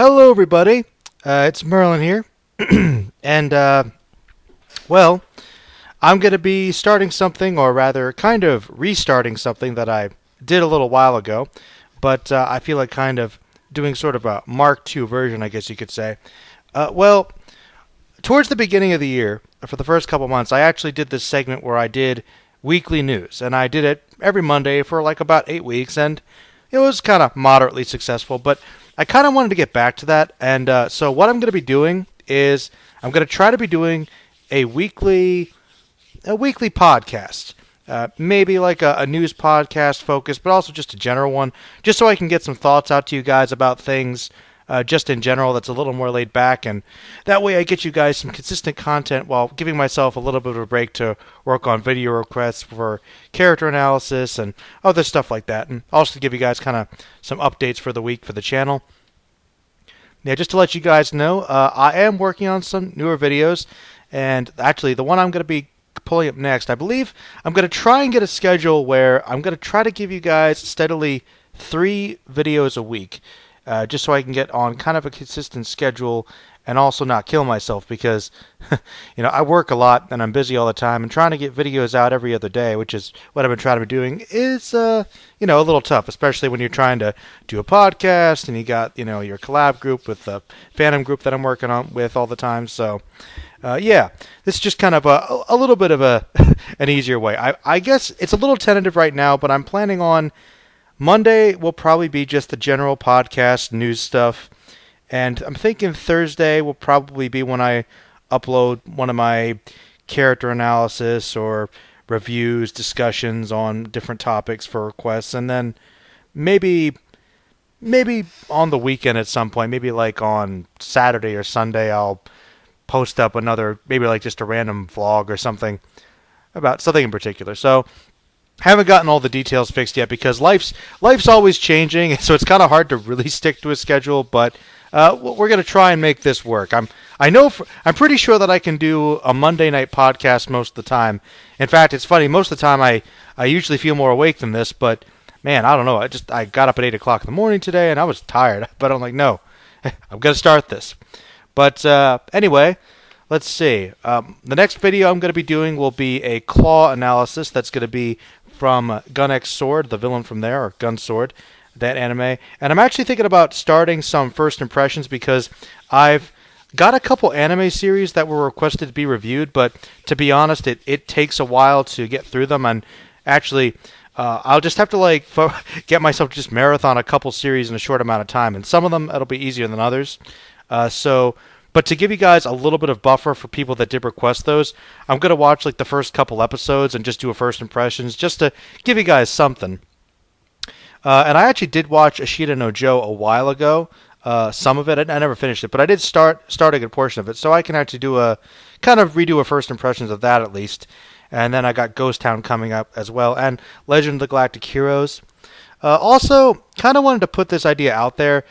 Hello, everybody. It's Merlin here, and well, I'm going to be starting something, or rather, kind of restarting something that I did a little while ago, but I feel like kind of doing sort of a Mark II version, I guess you could say. Well, towards the beginning of the year, for the first couple months, I actually did this segment where I did weekly news, and I did it every Monday for like about 8 weeks, and it was kind of moderately successful, but I kind of wanted to get back to that, and so what I'm going to be doing is I'm going to try to be doing a weekly podcast, maybe like a news podcast focus, but also just a general one, just so I can get some thoughts out to you guys about things, just in general. That's a little more laid back, and that way I get you guys some consistent content while giving myself a little bit of a break to work on video requests for character analysis and other stuff like that, and also give you guys kind of some updates for the week for the channel. Yeah, just to let you guys know, I am working on some newer videos, and actually the one I'm going to be pulling up next, I believe I'm going to try and get a schedule where I'm going to try to give you guys steadily 3 videos a week. Just so I can get on kind of a consistent schedule and also not kill myself because, I work a lot and I'm busy all the time, and trying to get videos out every other day, which is what I've been trying to be doing, is, a little tough, especially when you're trying to do a podcast and you got, your collab group with the Phantom group that I'm working on with all the time. So, this is just kind of a little bit of an easier way. I guess it's a little tentative right now, but I'm planning on Monday will probably be just the general podcast news stuff, and I'm thinking Thursday will probably be when I upload one of my character analysis or reviews, discussions on different topics for requests, and then maybe on the weekend at some point, maybe like on Saturday or Sunday, I'll post up another, maybe like just a random vlog or something about something in particular. So haven't gotten all the details fixed yet because life's always changing, so it's kind of hard to really stick to a schedule. But we're gonna try and make this work. I'm pretty sure that I can do a Monday night podcast most of the time. In fact, it's funny. Most of the time, I usually feel more awake than this. But man, I don't know. I got up at 8 o'clock in the morning today, and I was tired. But I'm like, no, I'm gonna start this. But anyway. Let's see. The next video I'm going to be doing will be a claw analysis. That's going to be from Gun X Sword, the villain from there, or Gun Sword, that anime. And I'm actually thinking about starting some first impressions because I've got a couple anime series that were requested to be reviewed, but to be honest, it takes a while to get through them. And actually, I'll just have to get myself to just marathon a couple series in a short amount of time. And some of them, it'll be easier than others. But to give you guys a little bit of buffer for people that did request those, I'm going to watch like the first couple episodes and just do a first impressions just to give you guys something. And I actually did watch Ashita no Joe a while ago, some of it. I never finished it, but I did start a good portion of it, so I can actually redo a first impressions of that at least. And then I got Ghost Town coming up as well, and Legend of the Galactic Heroes. Also, kind of wanted to put this idea out there.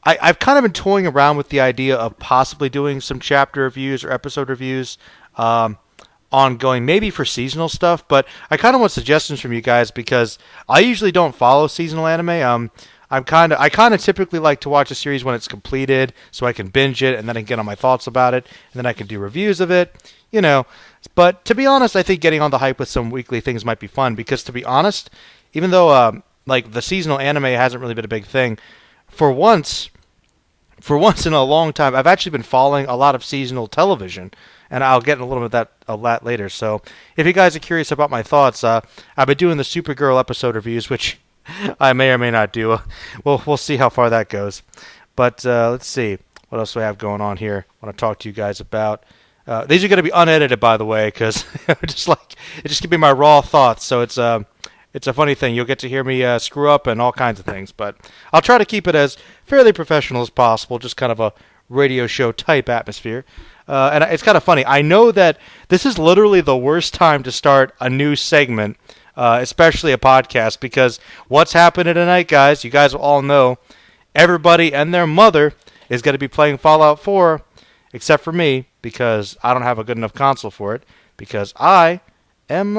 I've kind of been toying around with the idea of possibly doing some chapter reviews or episode reviews ongoing, maybe for seasonal stuff, but I kind of want suggestions from you guys because I usually don't follow seasonal anime. I kind of typically like to watch a series when it's completed so I can binge it and then I can get on my thoughts about it and then I can do reviews of it, But to be honest, I think getting on the hype with some weekly things might be fun because to be honest, even though the seasonal anime hasn't really been a big thing, for once in a long time, I've actually been following a lot of seasonal television, and I'll get a little bit of that later. So if you guys are curious about my thoughts, I've been doing the Supergirl episode reviews, which I may or may not do. We'll see how far that goes. But let's see. What else do I have going on here I want to talk to you guys about? These are going to be unedited, by the way, because it just give me my raw thoughts. So it's a funny thing. You'll get to hear me screw up and all kinds of things, but I'll try to keep it as fairly professional as possible, just kind of a radio show type atmosphere. And it's kind of funny. I know that this is literally the worst time to start a new segment, especially a podcast, because what's happening tonight, guys, you guys will all know, everybody and their mother is going to be playing Fallout 4, except for me, because I don't have a good enough console for it, because I am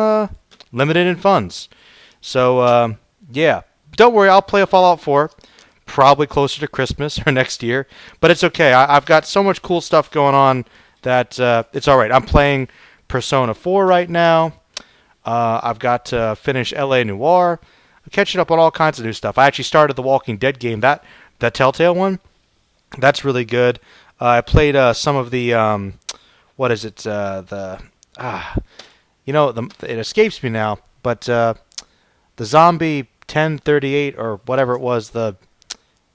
limited in funds. So, yeah. Don't worry, I'll play a Fallout 4. probably closer to Christmas or next year. But it's okay. I've got so much cool stuff going on that it's all right. I'm playing Persona 4 right now. I've got to finish LA Noire. I'm catching up on all kinds of new stuff. I actually started the Walking Dead game, that Telltale one. That's really good. I played some of the what is it? It escapes me now, but the Zombie 1038 or whatever it was.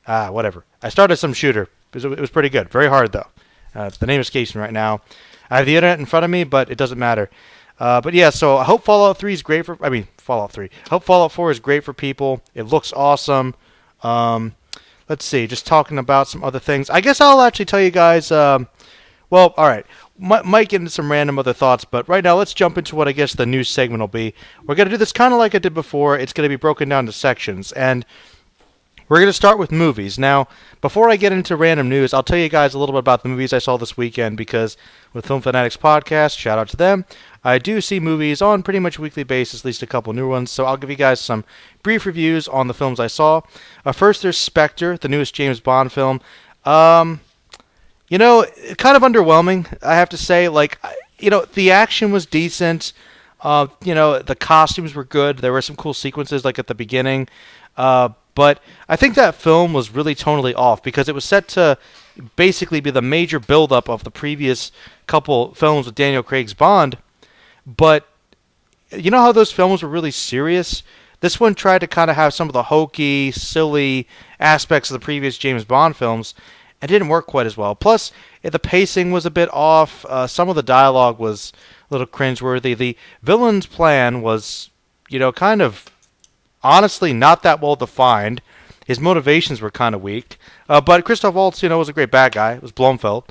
Whatever. I started some shooter. It was pretty good. Very hard though. The name escapes me right now. I have the internet in front of me, but it doesn't matter. But yeah, so I hope Fallout 3 is great for. I mean, Fallout 3. I hope Fallout 4 is great for people. It looks awesome. Let's see. Just talking about some other things. I guess I'll actually tell you guys. Well, all right. Might get into some random other thoughts, but right now let's jump into what I guess the news segment will be. We're going to do this kind of like I did before. It's going to be broken down to sections, and we're going to start with movies. Now, before I get into random news, I'll tell you guys a little bit about the movies I saw this weekend, because with Film Fanatics Podcast, shout out to them, I do see movies on pretty much a weekly basis, at least a couple new ones, so I'll give you guys some brief reviews on the films I saw. First, there's Spectre, the newest James Bond film. Kind of underwhelming, I have to say. The action was decent. The costumes were good. There were some cool sequences, like at the beginning. But I think that film was really tonally off, because it was set to basically be the major build-up of the previous couple films with Daniel Craig's Bond. But you know how those films were really serious? This one tried to kind of have some of the hokey, silly aspects of the previous James Bond films, and didn't work quite as well. Plus, the pacing was a bit off. Some of the dialogue was a little cringeworthy. The villain's plan was, kind of honestly not that well defined. His motivations were kind of weak. But Christoph Waltz, was a great bad guy. It was Blomfeld.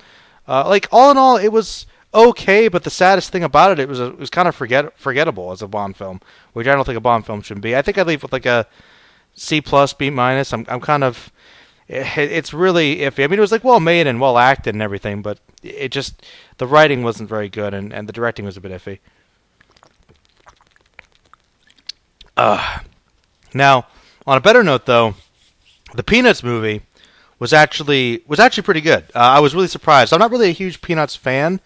All in all, it was okay, but the saddest thing about it was kind of forgettable as a Bond film, which I don't think a Bond film should be. I think I'd leave with like a C+, B-. I'm kind of... It's really iffy. I mean, it was like well made and well acted and everything, but it just, the writing wasn't very good, and the directing was a bit iffy. Now, on a better note though, the Peanuts movie was actually pretty good. I was really surprised. I'm not really a huge Peanuts fan,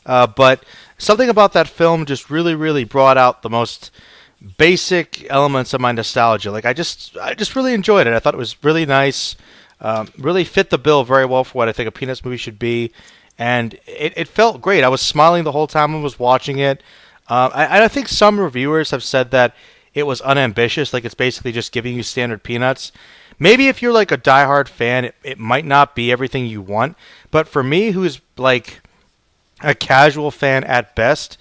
but something about that film just really, really brought out the most basic elements of my nostalgia. I just really enjoyed it. I thought it was really nice. Really fit the bill very well for what I think a Peanuts movie should be, and it felt great. I was smiling the whole time I was watching it. I think some reviewers have said that it was unambitious, like it's basically just giving you standard Peanuts. Maybe if you're like a diehard fan, it might not be everything you want, but for me, who's like a casual fan at best,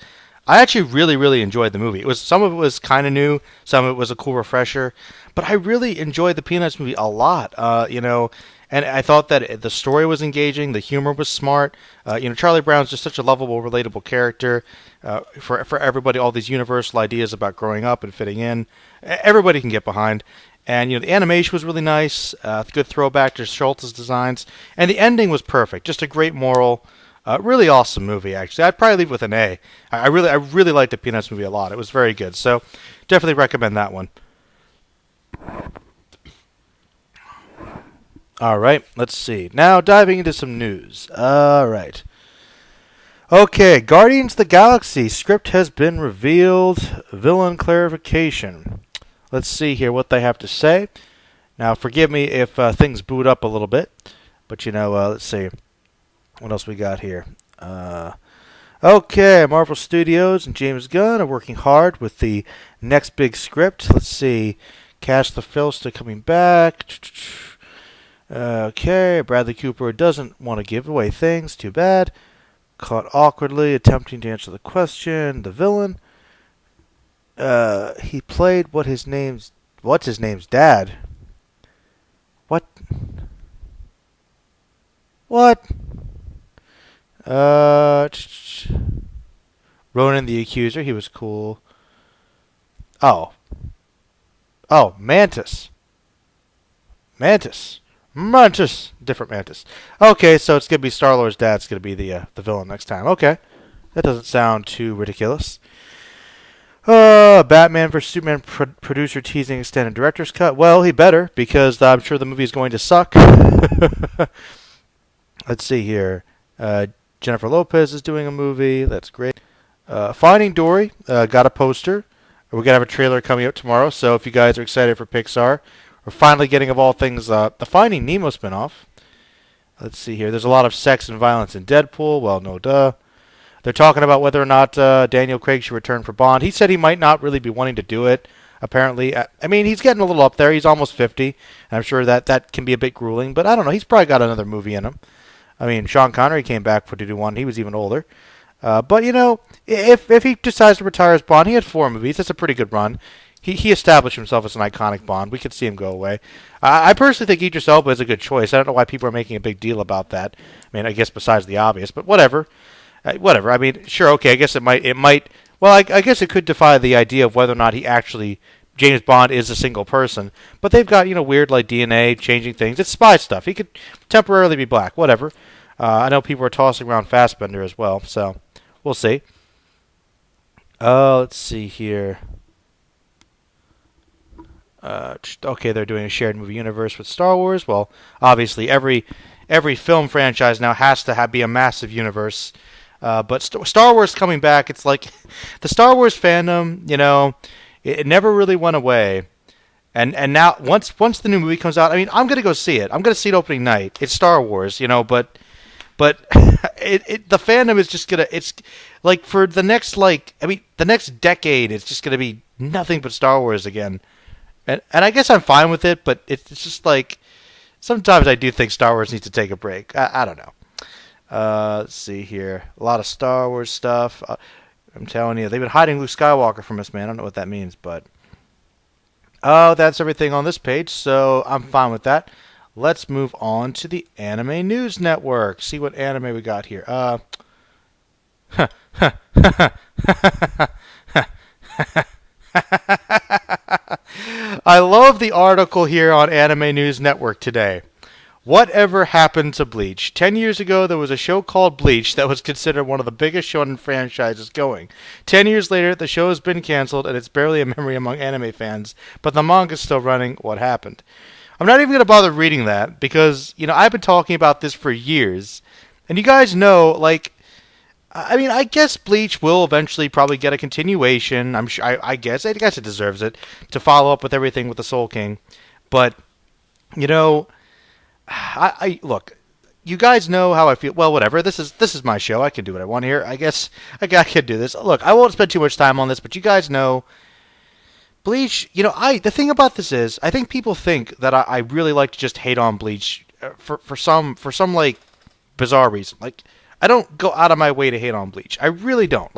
I actually really, really enjoyed the movie. Some of it was kind of new, some of it was a cool refresher, but I really enjoyed the Peanuts movie a lot. And I thought that the story was engaging, the humor was smart. Charlie Brown's just such a lovable, relatable character. For everybody, all these universal ideas about growing up and fitting in, everybody can get behind. And the animation was really nice, good throwback to Schultz's designs, and the ending was perfect. Just a great moral. Really awesome movie, actually. I'd probably leave with an A. I really liked the Peanuts movie a lot. It was very good. So definitely recommend that one. All right, let's see. Now diving into some news. All right. Okay, Guardians of the Galaxy script has been revealed. Villain clarification. Let's see here what they have to say. Now, forgive me if things boot up a little bit, but let's see. What else we got here? Okay, Marvel Studios and James Gunn are working hard with the next big script. Let's see. Cash LaFille still coming back. Okay, Bradley Cooper doesn't want to give away things. Too bad. Caught awkwardly attempting to answer the question. The villain. He played what's his name's dad? What? Ronan the Accuser, he was cool. Oh, Mantis. Different Mantis. Okay, so it's gonna be Star-Lord's dad's gonna be the villain next time. Okay, that doesn't sound too ridiculous. Batman vs Superman producer teasing extended director's cut. Well, he better, because I'm sure the movie is going to suck. Let's see here. Jennifer Lopez is doing a movie. That's great. Finding Dory got a poster. We're going to have a trailer coming out tomorrow, so if you guys are excited for Pixar, we're finally getting, of all things, the Finding Nemo spinoff. Let's see here. There's a lot of sex and violence in Deadpool. Well, no duh. They're talking about whether or not Daniel Craig should return for Bond. He said he might not really be wanting to do it, apparently. I mean, he's getting a little up there. He's almost 50. And I'm sure that can be a bit grueling, but I don't know. He's probably got another movie in him. I mean, Sean Connery came back for to do one. He was even older. But, if he decides to retire as Bond, he had 4 movies. That's a pretty good run. He established himself as an iconic Bond. We could see him go away. I personally think Idris Elba is a good choice. I don't know why people are making a big deal about that. I mean, I guess besides the obvious, but whatever. Whatever. I mean, sure, okay. I guess it might. Well, I guess it could defy the idea of whether or not James Bond is a single person. But they've got weird like DNA changing things. It's spy stuff. He could temporarily be black. Whatever. I know people are tossing around Fassbender as well, so we'll see. Let's see here. Okay, they're doing a shared movie universe with Star Wars. Well, obviously every film franchise now has to be a massive universe. But Star Wars coming back, it's like the Star Wars fandom, it never really went away. And now once the new movie comes out, I mean, I'm gonna go see it. I'm gonna see it opening night. It's Star Wars, but the fandom is just it's like for the next the next decade, it's just gonna be nothing but Star Wars again. And I guess I'm fine with it, but it's just like sometimes I do think Star Wars needs to take a break. I don't know. Let's see here. A lot of Star Wars stuff. I'm telling you, they've been hiding Luke Skywalker from us, man. I don't know what that means, but that's everything on this page, so I'm fine with that. Let's move on to the Anime News Network. See what anime we got here. I love the article here on Anime News Network today. Whatever happened to Bleach? 10 years ago, there was a show called Bleach that was considered one of the biggest shonen franchises going. 10 years later, the show has been canceled, and it's barely a memory among anime fans, but the manga's still running. What happened? I'm not even going to bother reading that, because, I've been talking about this for years, and you guys know, I guess Bleach will eventually probably get a continuation. I'm sure. I guess it deserves it to follow up with everything with the Soul King. But I look. You guys know how I feel. Well, whatever. This is my show. I can do what I want here. I guess I can do this. Look, I won't spend too much time on this, but you guys know Bleach. The thing about this is, I think people think that I really like to just hate on Bleach for some like bizarre reason. Like, I don't go out of my way to hate on Bleach. I really don't.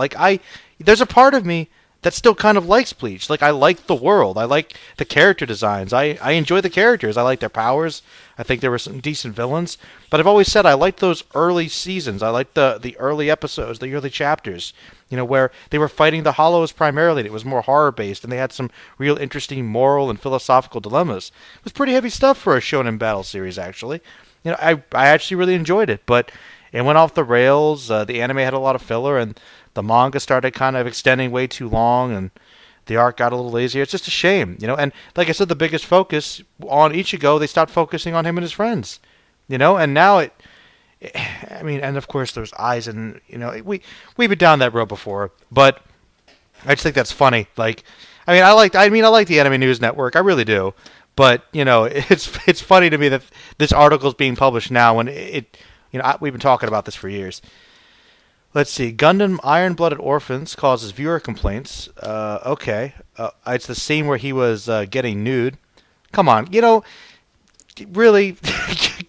There's a part of me that still kind of likes Bleach. I like the world. I like the character designs. I enjoy the characters. I like their powers. I think there were some decent villains. But I've always said I like those early seasons. I like the early episodes, the early chapters, where they were fighting the Hollows primarily. And it was more horror-based, and they had some real interesting moral and philosophical dilemmas. It was pretty heavy stuff for a shonen battle series, actually. I actually really enjoyed it, but it went off the rails. The anime had a lot of filler, and the manga started kind of extending way too long, and the art got a little lazier. It's just a shame, And like I said, the biggest focus on Ichigo, they stopped focusing on him and his friends, And now and of course there's eyes, and we've been down that road before, but I just think that's funny. I like the Anime News Network, I really do, but it's funny to me that this article is being published now when we've been talking about this for years. Let's see. Gundam Iron-Blooded Orphans causes viewer complaints. Okay. It's the scene where he was getting nude. Come on. Really?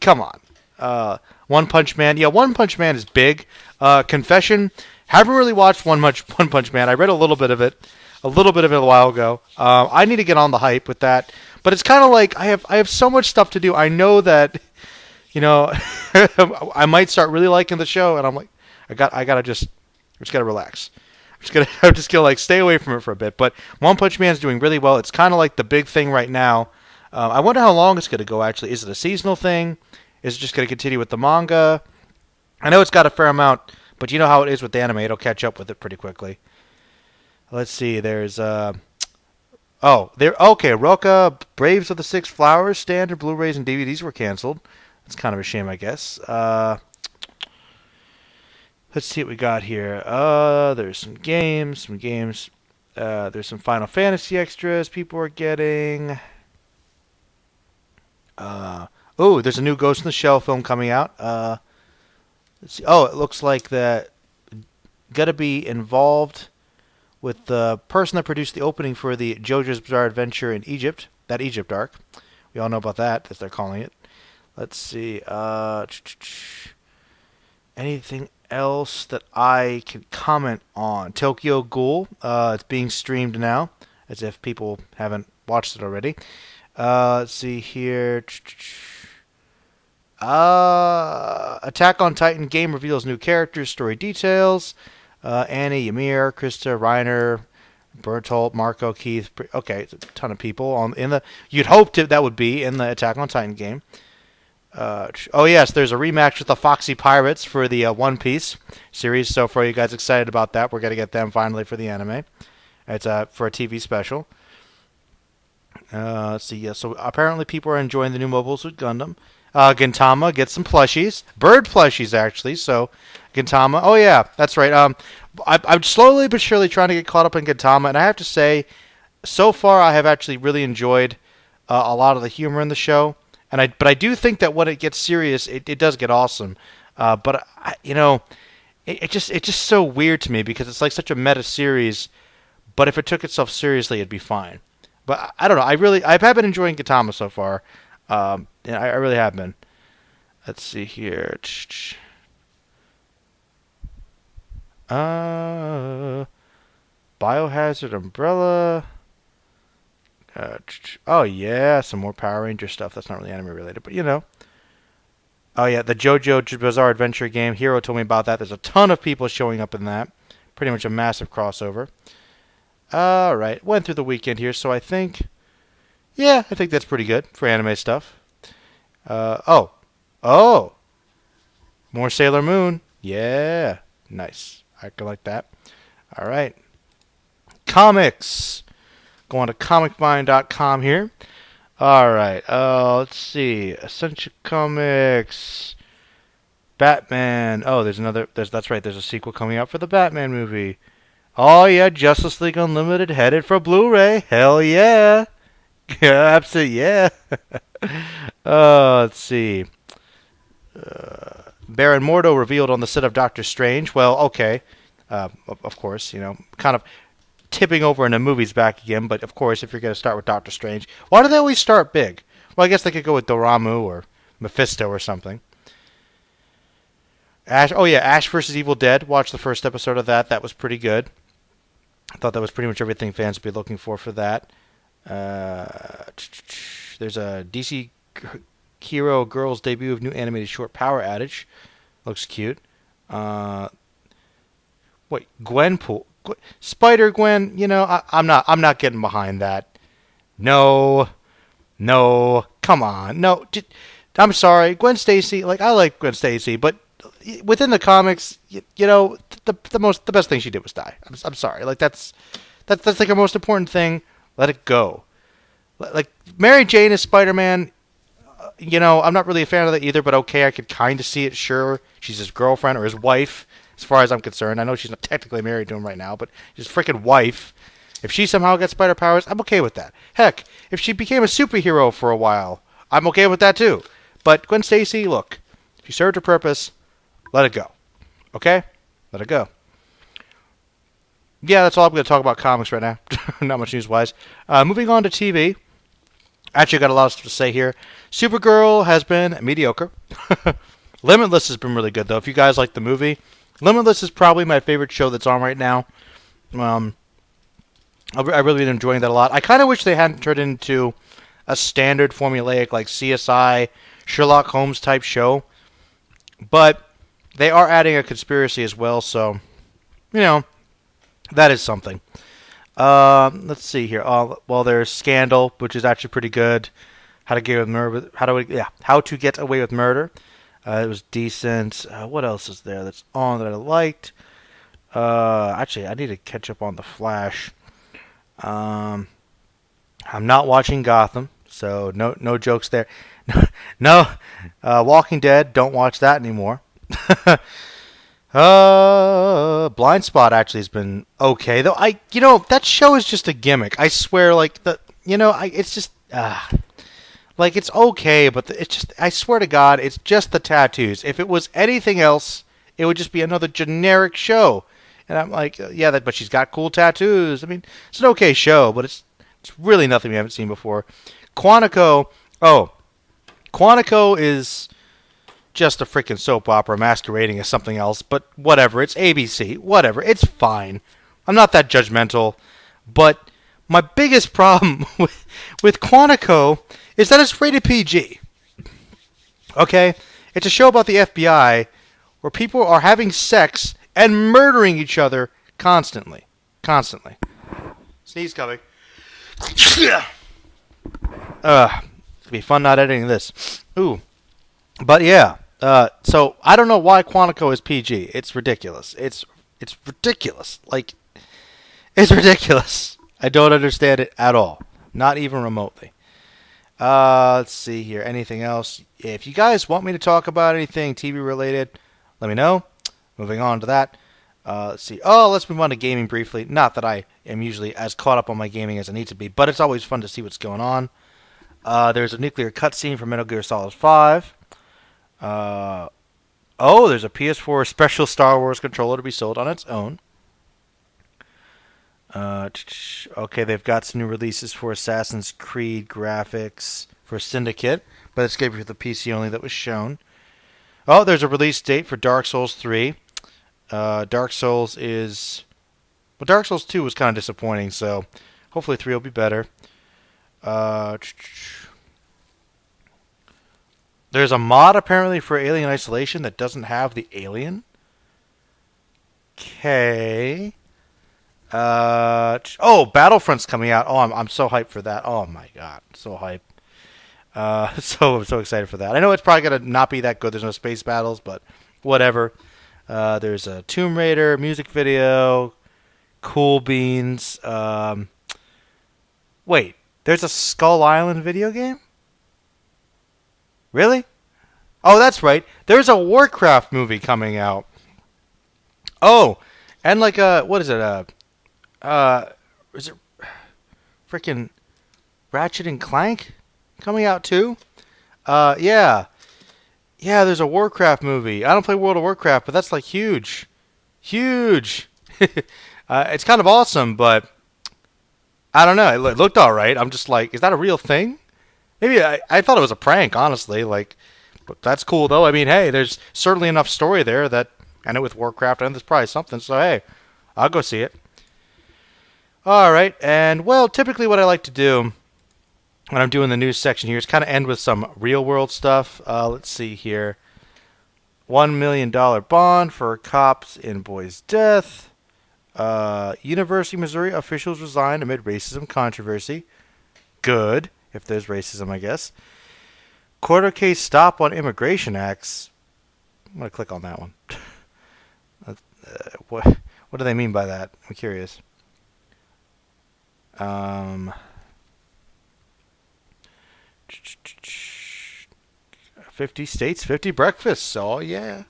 Come on. One Punch Man. Yeah, One Punch Man is big. Confession. Haven't really watched One Punch Man. I read a little bit of it a while ago. I need to get on the hype with that. But it's kind of like I have so much stuff to do. I know that I might start really liking the show, and I'm like, I just gotta relax. I'm just gonna stay away from it for a bit. But One Punch Man's doing really well. It's kind of like the big thing right now. I wonder how long it's gonna go. Actually, is it a seasonal thing? Is it just gonna continue with the manga? I know it's got a fair amount, but you know how it is with the anime. It'll catch up with it pretty quickly. Let's see. There's oh, there. Okay, Roca, Braves of the Six Flowers, standard Blu-rays and DVDs were canceled. That's kind of a shame, I guess. Let's see what we got here. There's some games, there's some Final Fantasy extras people are getting. Oh, there's a new Ghost in the Shell film coming out. Let's see. Oh, it looks like that gonna be involved with the person that produced the opening for the JoJo's Bizarre Adventure in Egypt, that Egypt arc. We all know about that, as they're calling it. Let's see. Anything else that I can comment on? Tokyo Ghoul. It's being streamed now, as if people haven't watched it already. Let's see here. Attack on Titan game reveals new characters, story details. Annie, Ymir, Krista, Reiner, Bertolt, Marco, Keith. Okay, it's a ton of people in the. You'd hope that would be in the Attack on Titan game. Oh yes, there's a rematch with the Foxy Pirates for the One Piece series. So for you guys excited about that, we're gonna get them finally for the anime. It's for a TV special. Let's see. Yeah, so apparently people are enjoying the new Mobile Suit Gundam. Gintama gets some plushies, bird plushies actually. So Gintama. Oh yeah, that's right. I'm slowly but surely trying to get caught up in Gintama, and I have to say, so far I have actually really enjoyed a lot of the humor in the show. But I do think that when it gets serious, it does get awesome. But it's just so weird to me because it's like such a meta series. But if it took itself seriously, it'd be fine. But I don't know. I have been enjoying Gintama so far. I really have been. Let's see here. Biohazard Umbrella. Oh yeah, some more Power Ranger stuff. That's not really anime related, but you know. Oh yeah, the JoJo Bizarre Adventure game. Hero told me about that. There's a ton of people showing up in that. Pretty much a massive crossover. All right, went through the weekend here, so I think that's pretty good for anime stuff. Oh, more Sailor Moon. Yeah, nice. I could like that. All right, comics. Going to comicvine.com here. All right. Let's see. Essential Comics. Batman. Oh, that's right. There's a sequel coming out for the Batman movie. Oh yeah, Justice League Unlimited headed for Blu-ray. Hell yeah. Absolutely yeah. Let's see. Baron Mordo revealed on the set of Doctor Strange. Well, okay. Of course, kind of tipping over into movies back again, but of course, if you're going to start with Doctor Strange, why do they always start big? Well, I guess they could go with Dormammu or Mephisto or something. Ash vs. Evil Dead. Watched the first episode of that. That was pretty good. I thought that was pretty much everything fans would be looking for that. There's a DC Hero Girls debut of new animated short Power Adage. Looks cute. Gwenpool. Spider-Gwen, I'm not getting behind that. No, come on. No, I'm sorry. Gwen Stacy, I like Gwen Stacy, but within the comics, the best thing she did was die. I'm sorry. That's like her most important thing. Let it go. Mary Jane as Spider-Man, I'm not really a fan of that either, but okay, I could kind of see it, sure. She's his girlfriend or his wife. As far as I'm concerned, I know she's not technically married to him right now, but his freaking wife. If she somehow gets spider powers, I'm okay with that. Heck, if she became a superhero for a while, I'm okay with that too. But Gwen Stacy, look, she served her purpose. Let it go. Okay? Let it go. Yeah, that's all I'm going to talk about comics right now. Not much news-wise. Moving on to TV. Actually, got a lot of stuff to say here. Supergirl has been mediocre. Limitless has been really good, though. If you guys like the movie, Limitless is probably my favorite show that's on right now. I've really been enjoying that a lot. I kind of wish they hadn't turned into a standard formulaic CSI, Sherlock Holmes type show. But they are adding a conspiracy as well, so, that is something. Let's see here. There's Scandal, which is actually pretty good. How to Get Away with Murder. It was decent. What else is there that's on that I liked? Actually, I need to catch up on The Flash. Um, I'm not watching Gotham, so no jokes there. No, Walking Dead, don't watch that anymore. Blind Spot actually has been okay though. That show is just a gimmick. I swear, like it's just like it's okay, but it's just. I swear to God, it's just the tattoos. If it was anything else, it would just be another generic show. And I'm like, yeah, but she's got cool tattoos. I mean, it's an okay show, but it's really nothing we haven't seen before. Quantico, oh, Quantico is just a freaking soap opera masquerading as something else, but whatever. It's ABC. Whatever. It's fine. I'm not that judgmental. But my biggest problem with Quantico is that it's rated PG. Okay? It's a show about the FBI where people are having sex and murdering each other constantly. Constantly. Sneeze coming. It'll be fun not editing this. Ooh. But yeah. So I don't know why Quantico is PG. It's ridiculous. It's ridiculous. Like, it's ridiculous. I don't understand it at all. Not even remotely. Let's see here. Anything else? If you guys want me to talk about anything TV related, let me know. Moving on to that. Let's see. Oh, let's move on to gaming briefly. Not that I am usually as caught up on my gaming as I need to be, but it's always fun to see what's going on. There's a nuclear cutscene for Metal Gear Solid 5. There's a PS4 special Star Wars controller to be sold on its own. Okay, they've got some new releases for Assassin's Creed graphics for Syndicate, but it's going to be for the PC only that was shown. Oh, there's a release date for Dark Souls 3. Dark Souls 2 was kind of disappointing, so hopefully 3 will be better. There's a mod apparently for Alien Isolation that doesn't have the alien. Okay. Battlefront's coming out. Oh, I'm so hyped for that. Oh my god, so hyped. I'm so excited for that. I know it's probably gonna not be that good. There's no space battles, but whatever. There's a Tomb Raider music video. Cool Beans. Wait, there's a Skull Island video game? Really? Oh, that's right. There's a Warcraft movie coming out. Oh, and like what is it? Is it freaking Ratchet and Clank coming out too? Yeah. Yeah, there's a Warcraft movie. I don't play World of Warcraft, but that's like huge. Huge. It's kind of awesome, but I don't know. It looked all right. I'm just like, is that a real thing? Maybe I thought it was a prank, honestly. Like, but that's cool though. I mean, hey, there's certainly enough story there that I know with Warcraft, and there's probably something. So hey, I'll go see it. All right, and well, typically what I like to do when I'm doing the news section here is kind of end with some real world stuff. Let's see here. $1 million bond for cops in boy's death. University of Missouri officials resigned amid racism controversy. Good, if there's racism, I guess. Quarter case stop on immigration acts. I'm going to click on that one. What do they mean by that? I'm curious. 50 states, 50 breakfasts. Oh, yeah.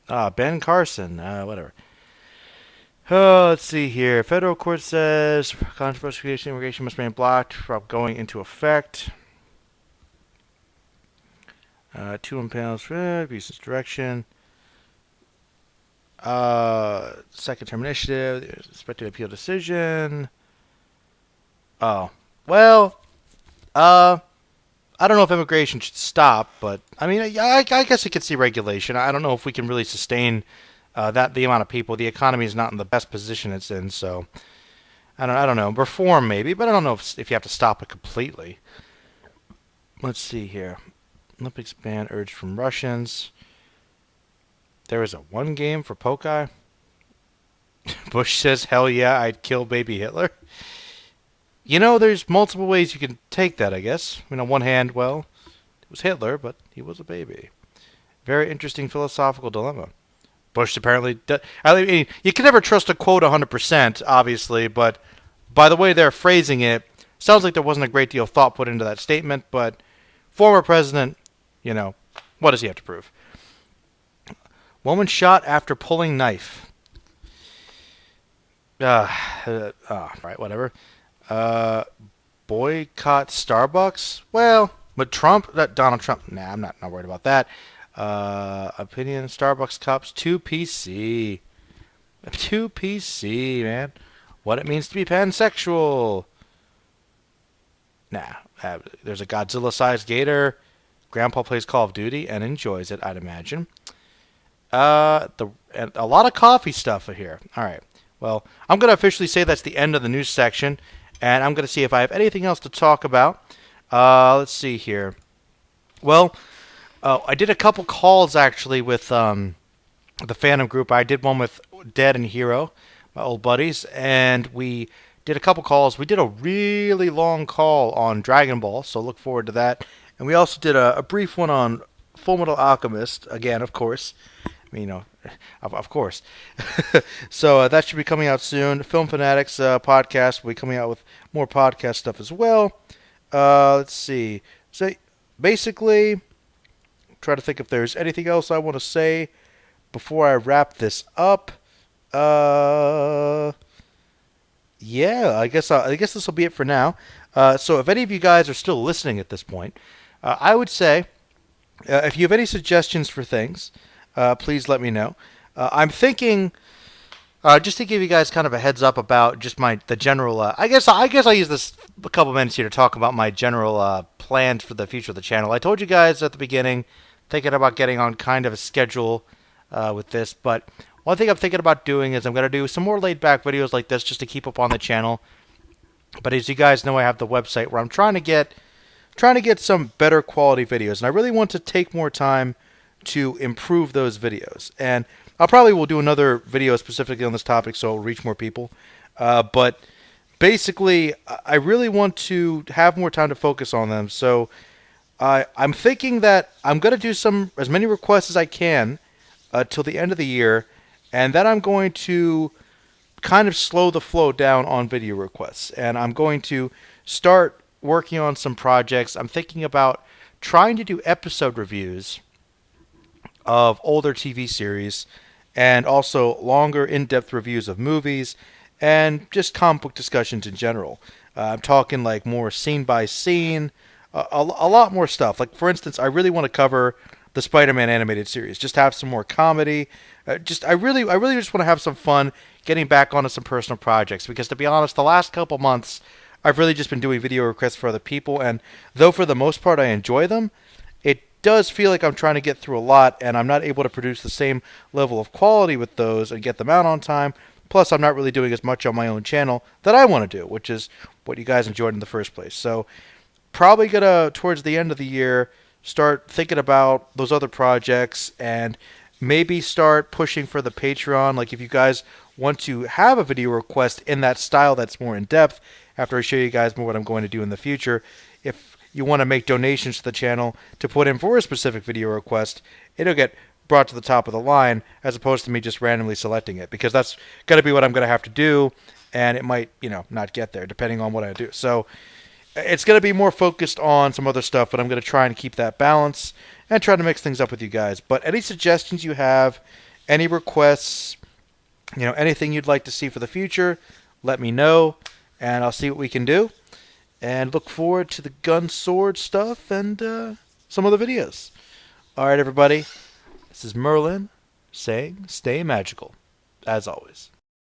Ben Carson. Whatever. Let's see here. Federal court says controversial immigration must remain blocked from going into effect. 2 impounds for abuse direction. Second term initiative. There's expected appeal decision. Oh. Well, I don't know if immigration should stop, but I mean, I guess I could see regulation. I don't know if we can really sustain the amount of people. The economy is not in the best position it's in, so I don't know. Reform maybe, but I don't know if you have to stop it completely. Let's see here. Olympics ban urged from Russians. There is a one game for Pokai. Bush says, "Hell yeah, I'd kill baby Hitler." You know, there's multiple ways you can take that, I guess. I mean, on one hand, well, it was Hitler, but he was a baby. Very interesting philosophical dilemma. Bush apparently I mean, you can never trust a quote 100%, obviously, but by the way they're phrasing it, sounds like there wasn't a great deal of thought put into that statement, but former president, you know, what does he have to prove? Woman shot after pulling knife. Right, whatever. Uh, Boycott Starbucks? Well, but Trump, Donald Trump, nah, I'm not worried about that. Opinion, Starbucks cups, 2PC. 2PC, man. What it means to be pansexual. Nah, there's a Godzilla-sized gator. Grandpa plays Call of Duty and enjoys it, I'd imagine. And a lot of coffee stuff here. All right. Well, I'm going to officially say that's the end of the news section, and I'm going to see if I have anything else to talk about. Let's see here. Well, I did a couple calls actually with the fandom group. I did one with Dead and Hero, my old buddies, and we did a couple calls. We did a really long call on Dragon Ball, so look forward to that. And we also did a brief one on Fullmetal Alchemist, again, of course. I mean, of course. So that should be coming out soon. Film Fanatics podcast will be coming out with more podcast stuff as well. Let's see. So basically, try to think if there's anything else I want to say before I wrap this up. Yeah, I guess this will be it for now. So if any of you guys are still listening at this point, I would say if you have any suggestions for things, please let me know. I'm thinking, just to give you guys kind of a heads up about just the general. I guess I'll use this a couple minutes here to talk about my general plans for the future of the channel. I told you guys at the beginning, thinking about getting on kind of a schedule with this, but one thing I'm thinking about doing is I'm going to do some more laid back videos like this just to keep up on the channel. But as you guys know, I have the website where I'm trying to get some better quality videos, and I really want to take more time to improve those videos. And I probably will do another video specifically on this topic so it'll reach more people. But basically, I really want to have more time to focus on them. So I'm thinking that I'm going to do as many requests as I can till the end of the year, and then I'm going to kind of slow the flow down on video requests. And I'm going to start working on some projects. I'm thinking about trying to do episode reviews of older TV series and also longer in-depth reviews of movies and just comic book discussions in general. I'm talking like more scene by scene, a lot more stuff. Like for instance, I really want to cover the Spider-Man animated series. Just have some more comedy. I really just want to have some fun getting back onto some personal projects, because to be honest, the last couple months I've really just been doing video requests for other people, and though for the most part I enjoy them, it does feel like I'm trying to get through a lot, and I'm not able to produce the same level of quality with those and get them out on time. Plus, I'm not really doing as much on my own channel that I want to do, which is what you guys enjoyed in the first place. So, probably gonna, towards the end of the year, start thinking about those other projects and maybe start pushing for the Patreon. Like, if you guys want to have a video request in that style that's more in-depth, after I show you guys more what I'm going to do in the future, if you want to make donations to the channel to put in for a specific video request, it'll get brought to the top of the line as opposed to me just randomly selecting it, because that's going to be what I'm going to have to do, and it might, not get there depending on what I do. So it's going to be more focused on some other stuff, but I'm going to try and keep that balance and try to mix things up with you guys. But any suggestions you have, any requests, anything you'd like to see for the future, let me know, and I'll see what we can do. And look forward to the gun sword stuff and some other videos. All right, everybody. This is Merlin saying stay magical, as always.